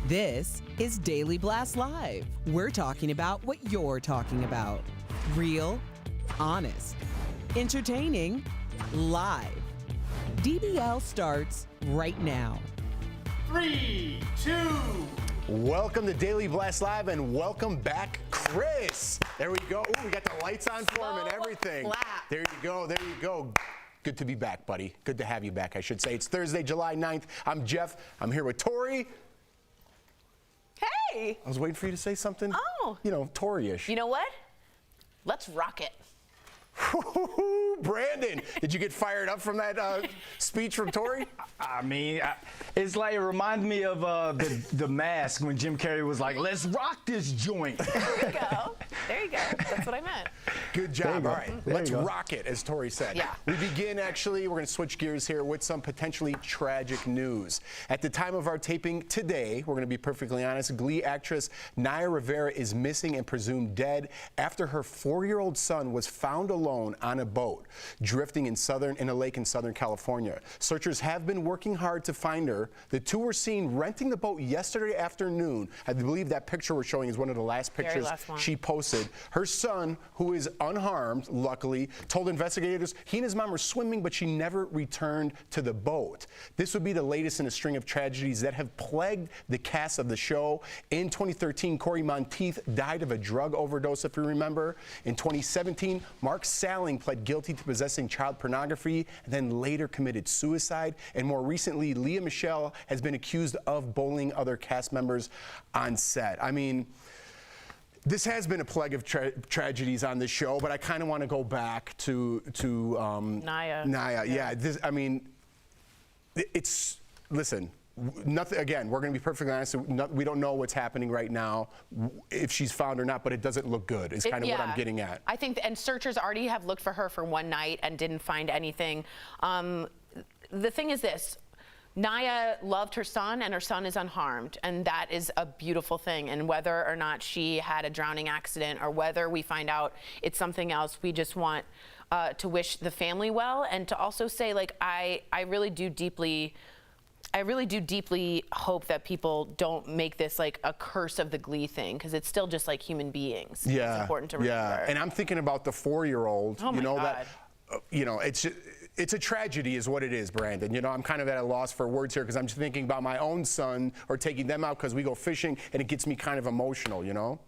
This is Daily Blast Live. We're talking about what you're talking about. Real, honest, entertaining, live. DBL starts right now. 3, 2. Welcome to Daily Blast Live and welcome back, Chris. There we go. Ooh, we got the lights on for him and everything. There you go. There you go. Good to be back, buddy. Good to have you back, I should say. It's Thursday, July 9th. I'm Jeff. I'm here with Tori. Hey! I was waiting for you to say something. Oh. You know, Tori-ish. You know what? Let's rock it. Brandon, did you get fired up from that speech from Tori? I mean, it's like it reminds me of the Mask when Jim Carrey was like, "Let's rock this joint." There you go. There you go. That's what I meant. Good job. All right, let's go. rock it, as Tori said. Yeah. We begin, actually, we're going to switch gears here with some potentially tragic news. At the time of our taping today, we're going to be perfectly honest, Glee actress Naya Rivera is missing and presumed dead after her 4-year-old son was found alone on a boat drifting in a lake in Southern California. Searchers have been working hard to find her. The two were seen renting the boat yesterday afternoon. I believe that picture we're showing is one of the last pictures she posted. Her son, who is unharmed, luckily, told investigators he and his mom were swimming, but she never returned to the boat. This would be the latest in a string of tragedies that have plagued the cast of the show. In 2013, Corey Monteith died of a drug overdose, if you remember. In 2017, Mark Salling pled guilty to possessing child pornography and then later committed suicide. And more recently, Leah Michelle has been accused of bullying other cast members on set. I mean, this has been a plague of tragedies on this show, but I kind of want to go back to Naya. Yeah. I mean, it's, listen, nothing. Again, we're going to be perfectly honest. We don't know what's happening right now, if she's found or not, but it doesn't look good. Is kind of what I'm getting at. I think, and searchers already have looked for her for one night and didn't find anything. The thing is this. Naya loved her son, and her son is unharmed, and that is a beautiful thing. And whether or not she had a drowning accident or whether we find out it's something else, we just want to wish the family well, and to also say, like, I really do deeply hope that people don't make this like a curse of the Glee thing, because it's still just like human beings. Yeah, it's important to remember. Yeah, and I'm thinking about the 4-year-old. Oh my God. It's a tragedy is what it is, Brandon. You know, I'm kind of at a loss for words here because I'm just thinking about my own son or taking them out because we go fishing, and it gets me kind of emotional, you know?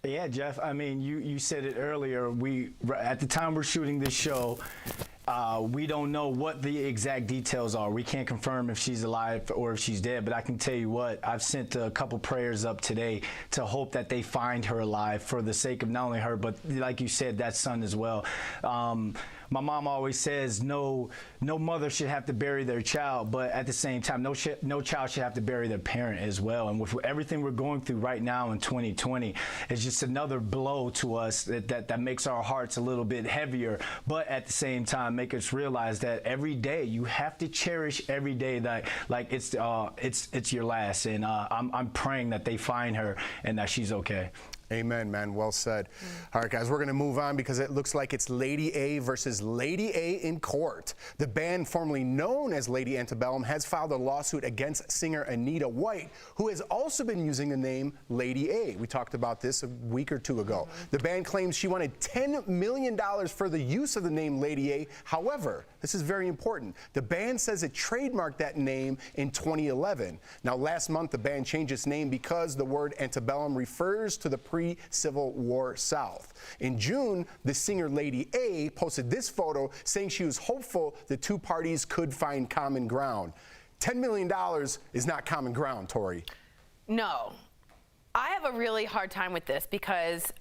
Yeah, Jeff. I mean, you said it earlier. At the time we're shooting this show, we don't know what the exact details are. We can't confirm if she's alive or if she's dead, but I can tell you what, I've sent a couple prayers up today to hope that they find her alive for the sake of not only her, but like you said, that son as well. My mom always says no mother should have to bury their child, but at the same time, no child should have to bury their parent as well. And with everything we're going through right now in 2020, it's just another blow to us that makes our hearts a little bit heavier, but at the same time, make us realize that every day you have to cherish every day that like it's your last. And I'm praying that they find her and that she's okay. Amen, man. Well said. All right, guys, we're going to move on because it looks like it's Lady A versus Lady A in court. The band formerly known as Lady Antebellum has filed a lawsuit against singer Anita White, who has also been using the name Lady A. We talked about this a week or two ago. The band claims she wanted $10 million for the use of the name Lady A. However, this is very important. The band says it trademarked that name in 2011. Now, last month, the band changed its name because the word antebellum refers to the pre-Civil War South. In June, the singer Lady A posted this photo saying she was hopeful the two parties could find common ground. $10 million is not common ground, Tori. No. I have a really hard time with this because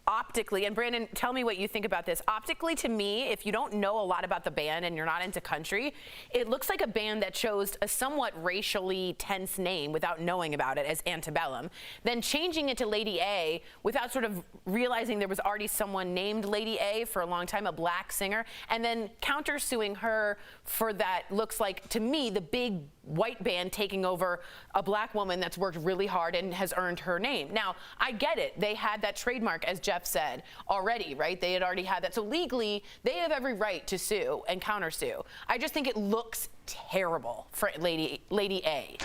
optically, and Brandon, tell me what you think about this. Optically, to me, if you don't know a lot about the band and you're not into country, it looks like a band that chose a somewhat racially tense name without knowing about it as Antebellum, then changing it to Lady A without sort of realizing there was already someone named Lady A for a long time, a black singer, and then countersuing her for that looks like, to me, the big white band taking over a black woman that's worked really hard and has earned her name. Now, I get it. They had that trademark, as Jeff said, already, right? They had already had that. So legally, they have every right to sue and countersue. I just think it looks terrible for Lady A.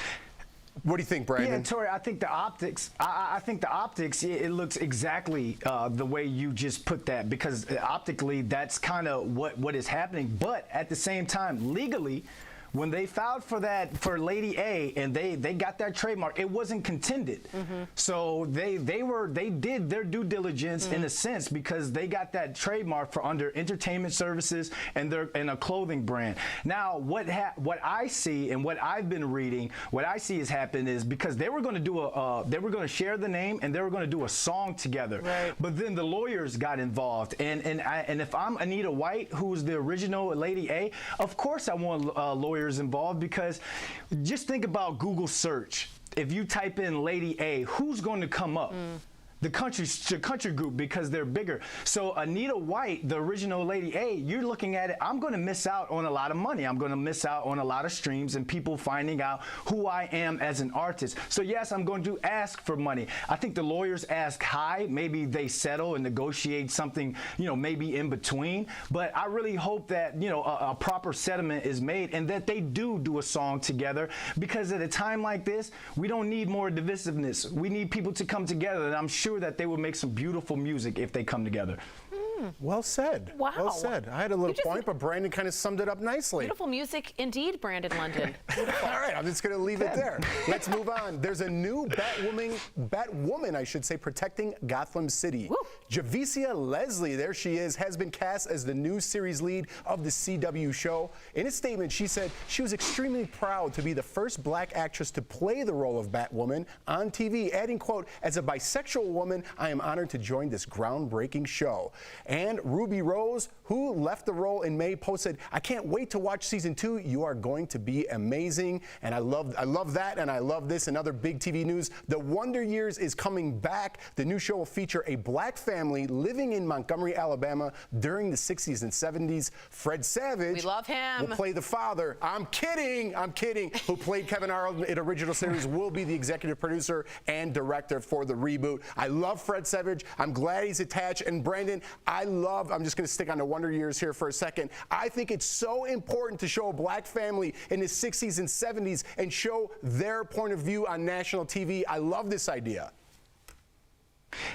What do you think, Brandon? Yeah, Tori, I think the optics. I think the optics. It looks exactly the way you just put that, because optically, that's kind of what is happening. But at the same time, legally, when they filed for for Lady A and they got that trademark, it wasn't contended. So they did their due diligence in a sense, because they got that trademark for under entertainment services and a clothing brand. Now what I see and what I've been reading, what I see has happened is because they were going to do they were going to share the name and they were going to do a song together. Right. But then the lawyers got involved, and if I'm Anita White, who's the original Lady A, of course I want lawyers involved, because just think about Google search. If you type in Lady A, who's going to come up? The country group, because they're bigger. So Anita White, the original Lady A, you're looking at it, I'm going to miss out on a lot of money. I'm going to miss out on a lot of streams and people finding out who I am as an artist. So yes, I'm going to ask for money. I think the lawyers ask high. Maybe they settle and negotiate something, maybe in between. But I really hope that, a proper settlement is made and that they do a song together, because at a time like this, we don't need more divisiveness. We need people to come together, and I'm sure that they will make some beautiful music if they come together. Well said. Wow. Well said. I had a little point, but Brandon kind of summed it up nicely. Beautiful music indeed, Brandon London. All right, I'm just going to leave it there. Let's move on. There's a new Batwoman, I should say, protecting Gotham City. Woo. Javicia Leslie, there she is, has been cast as the new series lead of the CW show. In a statement, she said she was extremely proud to be the first black actress to play the role of Batwoman on TV, adding, quote, "As a bisexual woman, I am honored to join this groundbreaking show." And Ruby Rose, who left the role in May, posted, "I can't wait to watch season 2. You are going to be amazing." And I love that, and I love this. And other big TV news, The Wonder Years is coming back. The new show will feature a black family living in Montgomery, Alabama during the 60s and 70s. Fred Savage, we love him, will play the father. I'm kidding. Who played Kevin Arnold in original series, will be the executive producer and director for the reboot. I love Fred Savage. I'm glad he's attached. And Brandon, I'm just going to stick on the Wonder Years here for a second. I think it's so important to show a black family in the 60s and 70s and show their point of view on national TV. I love this idea.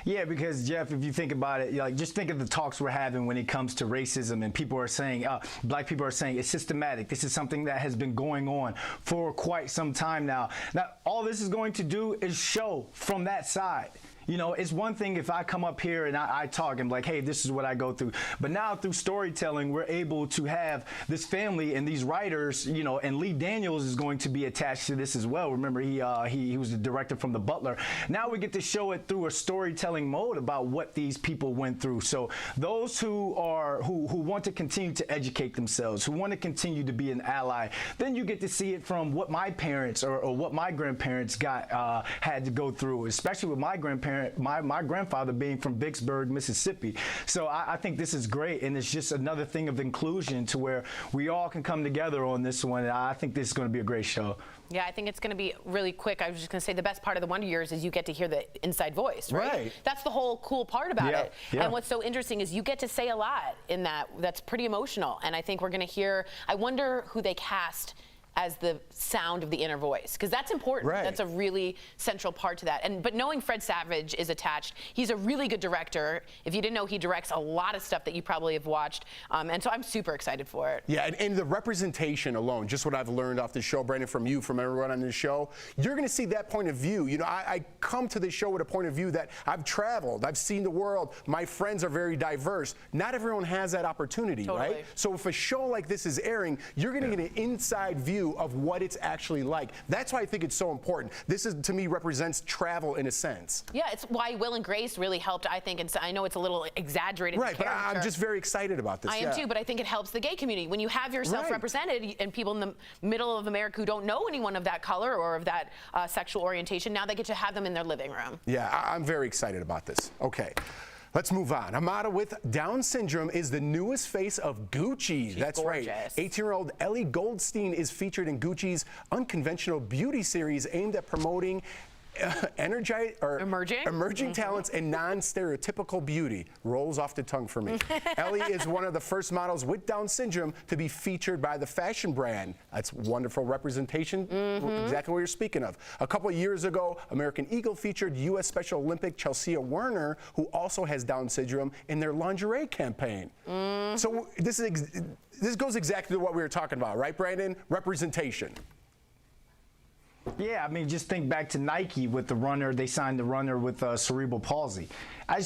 Yeah, because Jeff, if you think about it, just think of the talks we're having when it comes to racism, and people are saying, black people are saying it's systematic. This is something that has been going on for quite some time now. Now, all this is going to do is show from that side. It's one thing if I come up here and I talk and like, hey, this is what I go through. But now through storytelling, we're able to have this family and these writers, and Lee Daniels is going to be attached to this as well. Remember, he was the director from The Butler. Now we get to show it through a storytelling mode about what these people went through. So those who want to continue to educate themselves, who want to continue to be an ally, then you get to see it from what my parents or what my grandparents had to go through, especially with my grandparents. My grandfather being from Vicksburg, Mississippi. So I think this is great, and it's just another thing of inclusion to where we all can come together on this one. And I think this is going to be a great show. Yeah, I think it's going to be really quick. I was just going to say the best part of the Wonder Years is you get to hear the inside voice, right? That's the whole cool part about it. Yeah. And what's so interesting is you get to say a lot in that. That's pretty emotional. And I think we're going to hear, I wonder who they cast as the sound of the inner voice, because that's important. Right. That's a really central part to that. But knowing Fred Savage is attached, he's a really good director. If you didn't know, he directs a lot of stuff that you probably have watched, and so I'm super excited for it. Yeah, and the representation alone, just what I've learned off the show, Brandon, from you, from everyone on this show, you're going to see that point of view. I come to this show with a point of view that I've traveled, I've seen the world, my friends are very diverse. Not everyone has that opportunity, right? So if a show like this is airing, you're going to get an inside view of what it's actually like. That's why I think it's so important. This is, to me, represents travel in a sense. Yeah, it's why Will and Grace really helped, I think, and so I know it's a little exaggerated. Right, but I'm just very excited about this. I am too, but I think it helps the gay community. When you have yourself represented and people in the middle of America who don't know anyone of that color or of that sexual orientation, now they get to have them in their living room. Yeah, I'm very excited about this. Okay. Let's move on. Amada with Down syndrome is the newest face of Gucci. That's gorgeous. Right. 18-year-old Ellie Goldstein is featured in Gucci's unconventional beauty series aimed at promoting emerging talents and non-stereotypical beauty rolls off the tongue for me. Ellie is one of the first models with Down syndrome to be featured by the fashion brand. That's wonderful representation, exactly what you're speaking of. A couple of years ago, American Eagle featured U.S. Special Olympic Chelsea Werner, who also has Down syndrome, in their lingerie campaign. So this goes exactly to what we were talking about, right, Brandon? Representation. Yeah, I mean, just think back to Nike with the runner. They signed the runner with cerebral palsy. I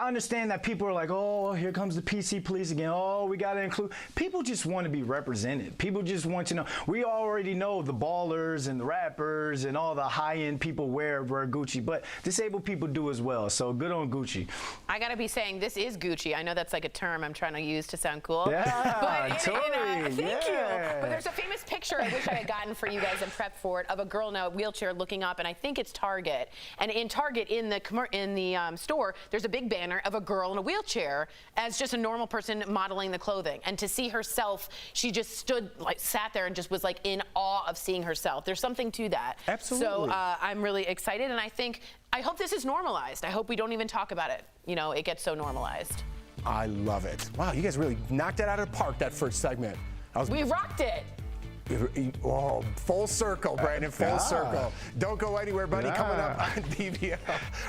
understand that people are like, oh, here comes the PC police again. Oh, we got to include. People just want to be represented. People just want to know. We already know the ballers and the rappers and all the high-end people wear Gucci, but disabled people do as well. So good on Gucci. I got to be saying, this is Gucci. I know that's like a term I'm trying to use to sound cool. Yeah, totally. Thank you. But there's a famous picture I wish I had gotten for you guys in prep for it of a girl in a wheelchair looking up, and I think it's Target. And in Target, in the store, there's a big banner of a girl in a wheelchair as just a normal person modeling the clothing. And to see herself, she just sat there and just was like in awe of seeing herself. There's something to that. Absolutely. So I'm really excited, and I hope this is normalized. I hope we don't even talk about it. You know, it gets so normalized. I love it. Wow, you guys really knocked it out of the park, that first segment. We rocked it. Oh, full circle, Brandon, full circle. Don't go anywhere, buddy. Coming up on DBL.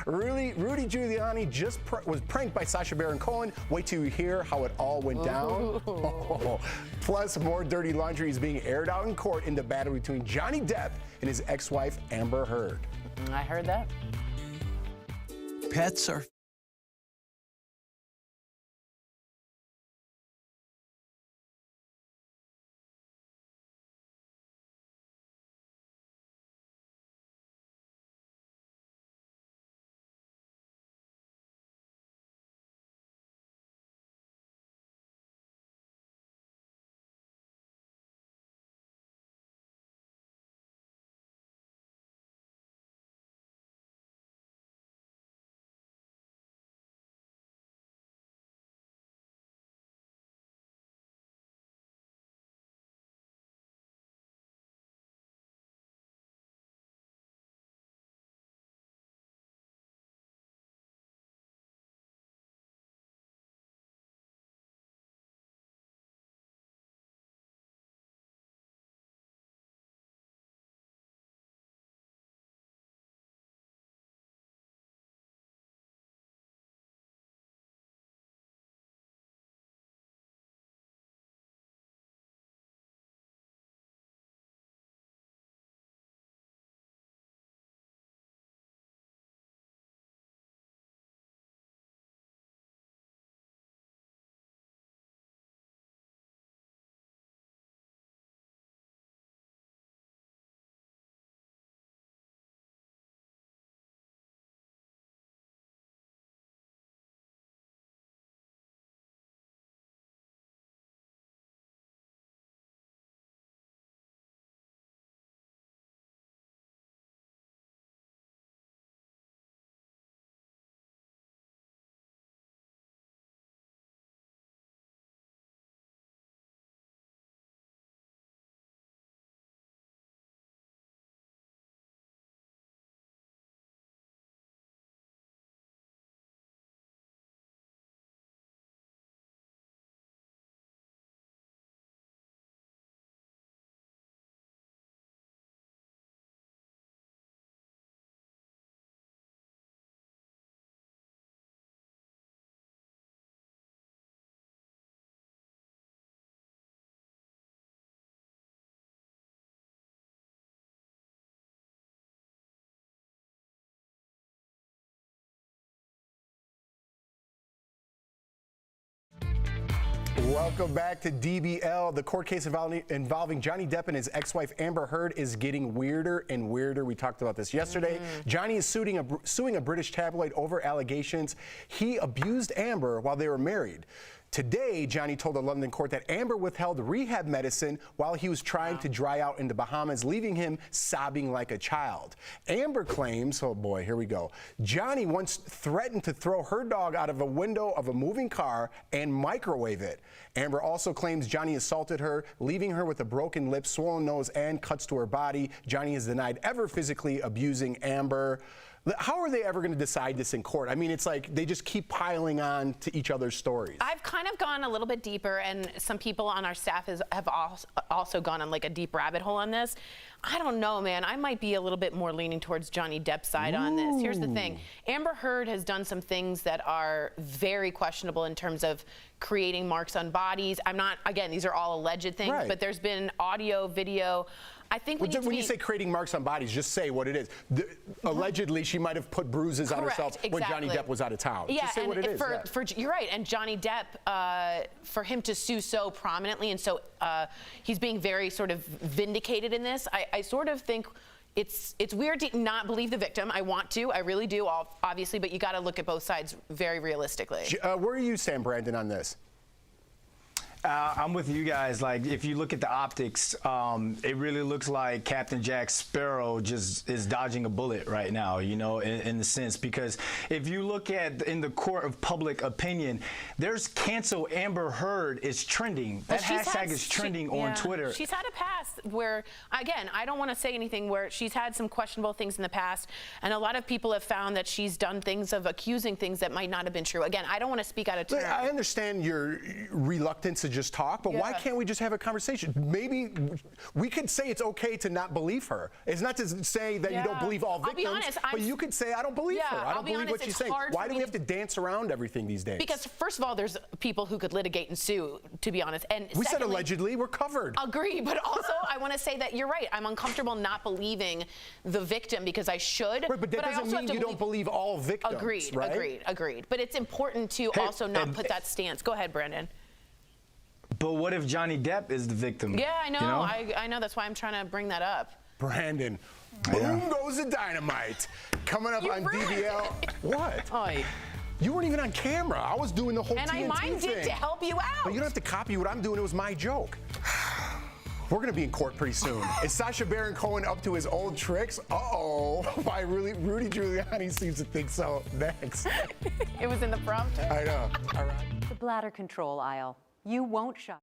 Rudy Giuliani just was pranked by Sacha Baron Cohen. Wait till you hear how it all went down. Plus, more dirty laundry is being aired out in court in the battle between Johnny Depp and his ex-wife, Amber Heard. I heard that. Pets are Welcome back to DBL. The court case involving Johnny Depp and his ex-wife Amber Heard is getting weirder and weirder. We talked about this yesterday. Johnny is suing a British tabloid over allegations he abused Amber while they were married. Today, Johnny told a London court that Amber withheld rehab medicine while he was trying to dry out in the Bahamas, leaving him sobbing like a child. Amber claims, oh boy, here we go, Johnny once threatened to throw her dog out of a window of a moving car and microwave it. Amber also claims Johnny assaulted her, leaving her with a broken lip, swollen nose, and cuts to her body. Johnny has denied ever physically abusing Amber. How are they ever going to decide this in court? I mean, it's like they just keep piling on to each other's stories. I've kind of gone a little bit deeper, and some people on our staff have also gone on like a deep rabbit hole on this. I don't know, man. I might be a little bit more leaning towards Johnny Depp's side on this. Here's the thing. Amber Heard has done some things that are very questionable in terms of creating marks on bodies. I'm not, again, these are all alleged things, Right. but there's been audio, video. I think When you say creating marks on bodies, just say what it is. Allegedly, she might have put bruises on herself when Johnny Depp was out of town. Yeah, just say what it is. You're right. And Johnny Depp, for him to sue so prominently and so he's being very sort of vindicated in this. I sort of think it's weird to not believe the victim. I want to. I really do, obviously, but you got to look at both sides very realistically. Where are you, Sam Brandon, on this? I'm with you guys. Like, if you look at the optics, it really looks like Captain Jack Sparrow just is dodging a bullet right now, you know, in the sense, because if you look at in the court of public opinion, there's cancel Amber Heard is trending. That hashtag is trending on Twitter. She's had a past where, again, I don't want to say anything, where she's had some questionable things in the past, and a lot of people have found that she's done things of accusing things that might not have been true. Again, I don't want to speak out of turn. I understand your reluctance to just talk, but why can't we just have a conversation? Maybe we could say it's okay to not believe her. It's not to say that you don't believe all victims, I'll be honest, but you could say, I don't believe her. I don't believe what she's saying. Why do we have to dance around everything these days? Because, first of all, there's people who could litigate and sue, to be honest. And we secondly, said allegedly, we're covered. Agree, but also I want to say that you're right. I'm uncomfortable not believing the victim because I should. Right, but that doesn't mean you don't believe all victims. Agreed, right? agreed. But it's important to also not put that stance. Go ahead, Brandon. But what if Johnny Depp is the victim? Yeah, I know. You know? I know. That's why I'm trying to bring that up. Brandon, boom goes the dynamite. Coming up on DBL. What? Oy. You weren't even on camera. I was doing the whole TNT And I thing. did to help you out. But you don't have to copy what I'm doing. It was my joke. We're going to be in court pretty soon. Is Sacha Baron Cohen up to his old tricks? Uh-oh. Why Rudy Giuliani seems to think so. Next. It was in the prompter. I know. All right. The bladder control aisle. You won't shop.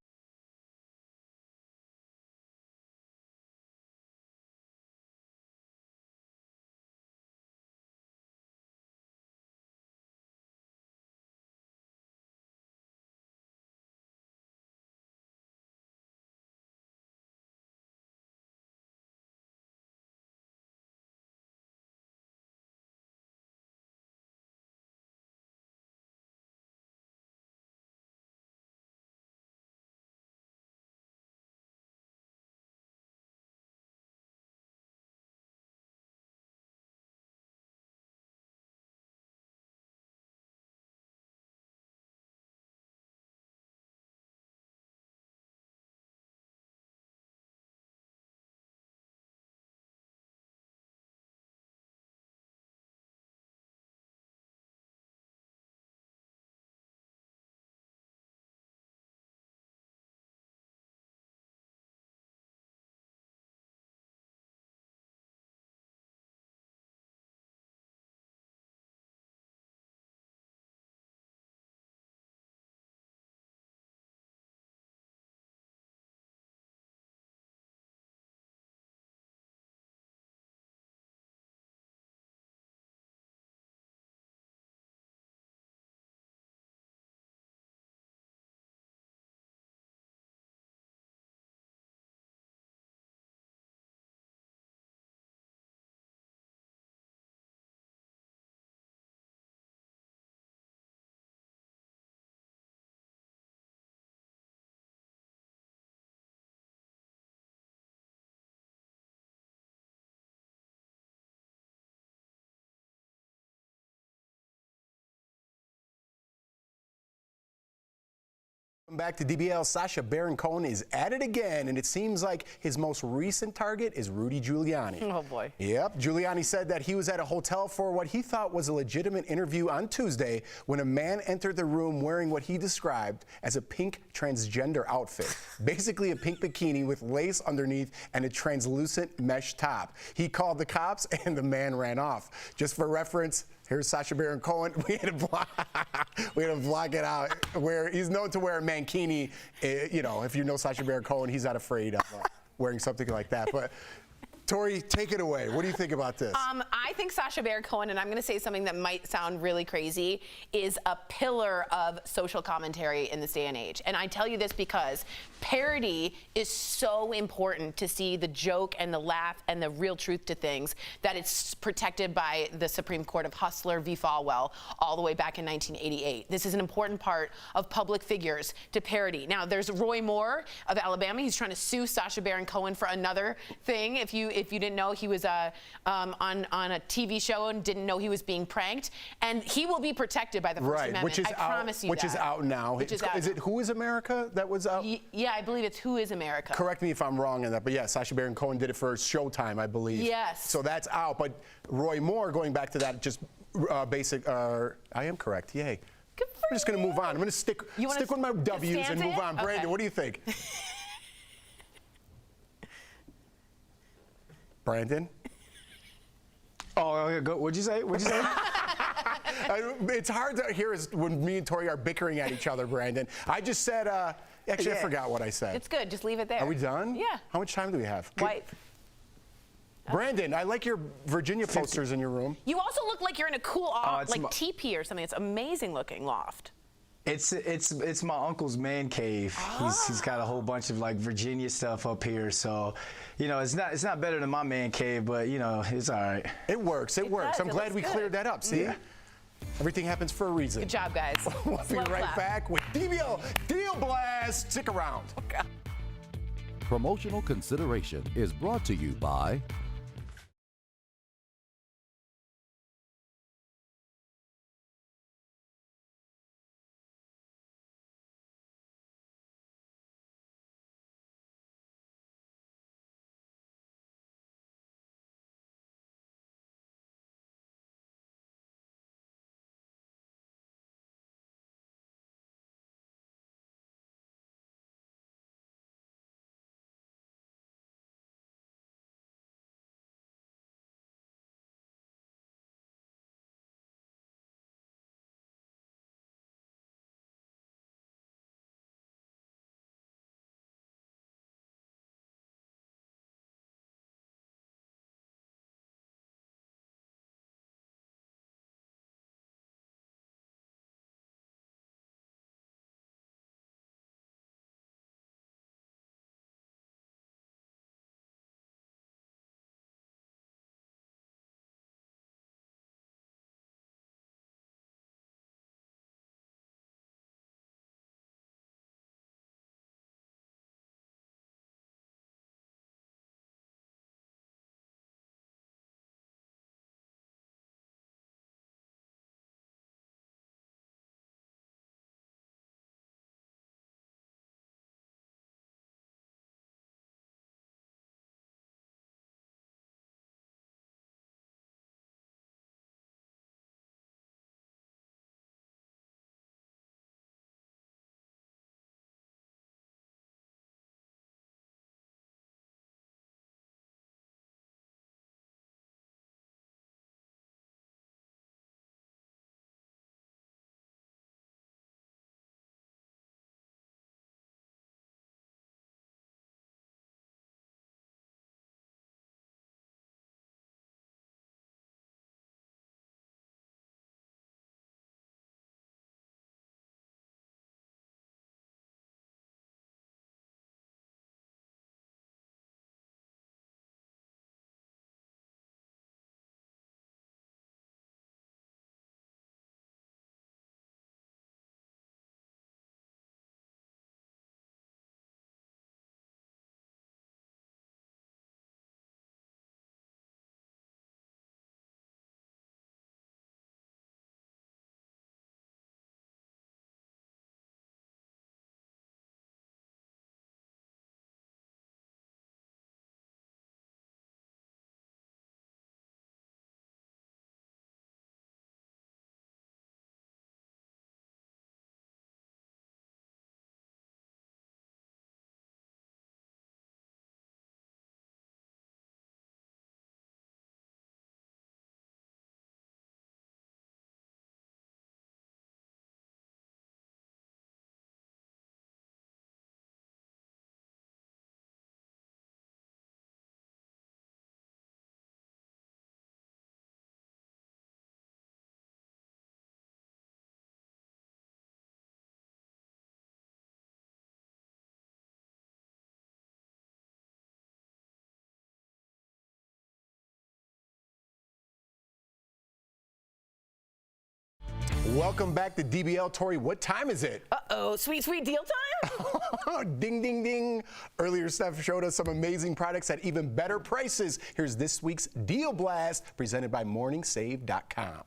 Back to DBL, Sacha Baron Cohen is at it again, and it seems like his most recent target is Rudy Giuliani. Oh, boy. Yep. Giuliani said that he was at a hotel for what he thought was a legitimate interview on Tuesday when a man entered the room wearing what he described as a pink transgender outfit. Basically a pink bikini with lace underneath and a translucent mesh top. He called the cops and the man ran off. Just for reference, here's Sacha Baron Cohen. We had to block it out. Where he's known to wear a mankini. You know, if you know Sacha Baron Cohen, he's not afraid of wearing something like that. But Tori, take it away. What do you think about this? I think Sacha Baron Cohen, and I'm going to say something that might sound really crazy, is a pillar of social commentary in this day and age. And I tell you this because parody is so important to see the joke and the laugh and the real truth to things, that it's protected by the Supreme Court of Hustler v. Falwell all the way back in 1988. This is an important part of public figures to parody. Now, there's Roy Moore of Alabama. He's trying to sue Sacha Baron Cohen for another thing. If you didn't know, he was on a TV show and didn't know he was being pranked, and he will be protected by the First Amendment. Which is I promise you which that. is out now. Is it Who Is America that was out? Yeah, I believe it's Who Is America. Correct me if I'm wrong on that, but yeah, Sacha Baron Cohen did it for Showtime, I believe. Yes. So that's out. But Roy Moore, going back to that, just basic. I am correct. Yay. Good for I'm just going to move on. I'm going to stick with my W's and stand move it? on. Brandon, Okay. what do you think? Brandon? Oh, okay, go. What'd you say? What'd you say? It's hard to hear when me and Tori are bickering at each other, Brandon. I just said, actually, I forgot what I said. It's good. Just leave it there. Are we done? Yeah. How much time do we have? Wipe. Brandon, I like your Virginia posters in your room. You also look like you're in a cool it's my- teepee or something. It's amazing looking loft. It's my uncle's man cave. He's got a whole bunch of like Virginia stuff up here, so you know it's not better than my man cave, but you know it's all right. It works. It works. does. I'm It glad looks we good. cleared that up. See? Yeah. Everything happens for a reason. Good job, guys. We'll be Slow right clap. back with DBL Deal Blast. Stick around. Promotional consideration is brought to you by Welcome back to DBL. Tori, what time is it? Uh-oh, sweet, sweet deal time? Ding, ding, ding. Earlier, Steph showed us some amazing products at even better prices. Here's this week's Deal Blast, presented by MorningSave.com.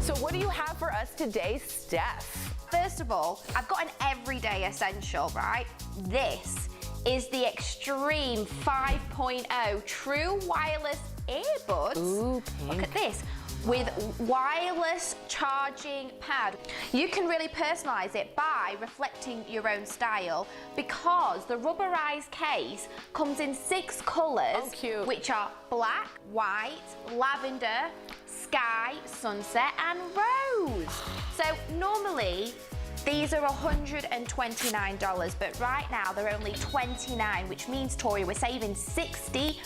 So what do you have for us today, Steph? First of all, I've got an everyday essential, right? This is the Extreme 5.0 True Wireless Earbuds. Ooh, pink. Look at this. With wireless charging pad. You can really personalize it by reflecting your own style, because the rubberized case comes in 6 colors, Oh, cute. which are black, white, lavender, sky, sunset, and rose. So normally these are $129, but right now they're only $29, which means, Tori, we're saving 64%.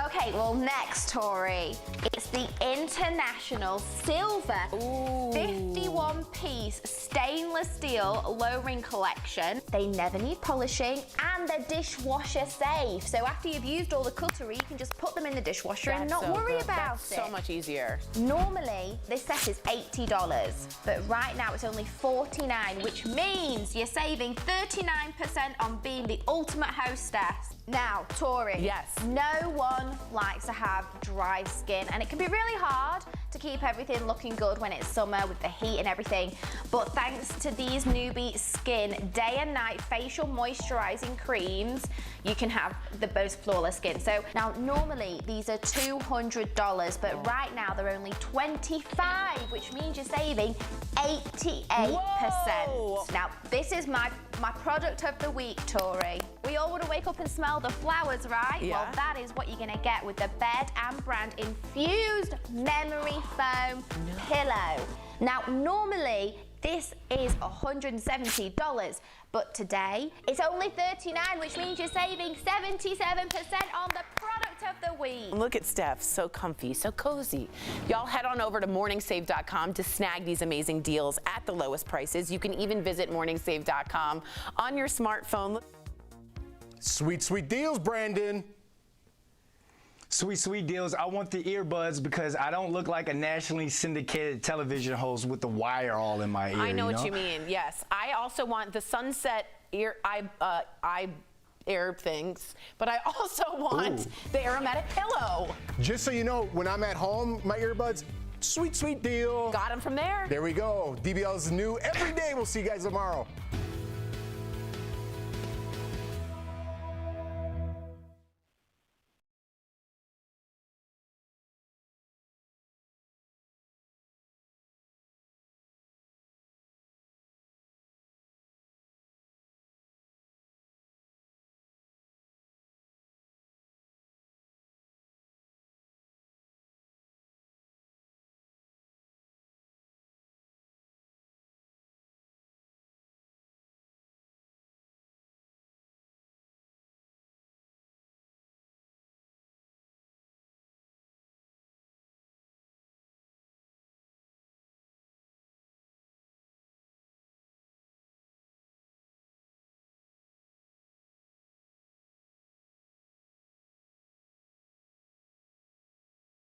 Okay, well, next, Tori, it's the International Silver 51-piece stainless steel low-ring collection. They never need polishing, and they're dishwasher safe. So after you've used all the cutlery, you can just put them in the dishwasher and not so worry good. about That's it. so much easier. Normally, this set is $80, but right now it's only $49, which means you're saving 39% on being the ultimate hostess. Now, Tori, Yes. no one likes to have dry skin, and it can be really hard to keep everything looking good when it's summer with the heat and everything. But thanks to these Newbie Skin day and night facial moisturizing creams, you can have the most flawless skin. So now normally these are $200, but right now they're only $25, which means you're saving 88%. Whoa. Now this is my product of the week, Tori. We all want to wake up and smell the flowers, right? Yeah. Well, that is what you're gonna get with the Bed & Brand infused memory foam pillow. Now normally this is $170, but today it's only $39, which means you're saving 77% on the product of the week. Look at Steph, so comfy, so cozy. Y'all head on over to morningsave.com to snag these amazing deals at the lowest prices. You can even visit morningsave.com on your smartphone. Sweet, sweet deals, Brandon. Sweet, sweet deals. I want the earbuds because I don't look like a nationally syndicated television host with the wire all in my ear. I know what you mean, yes. I also want the sunset ear things, but I also want the aromatic pillow. Just so you know, when I'm at home, my earbuds, sweet, sweet deal. Got them from there. There we go. DBL is new every day. We'll see you guys tomorrow.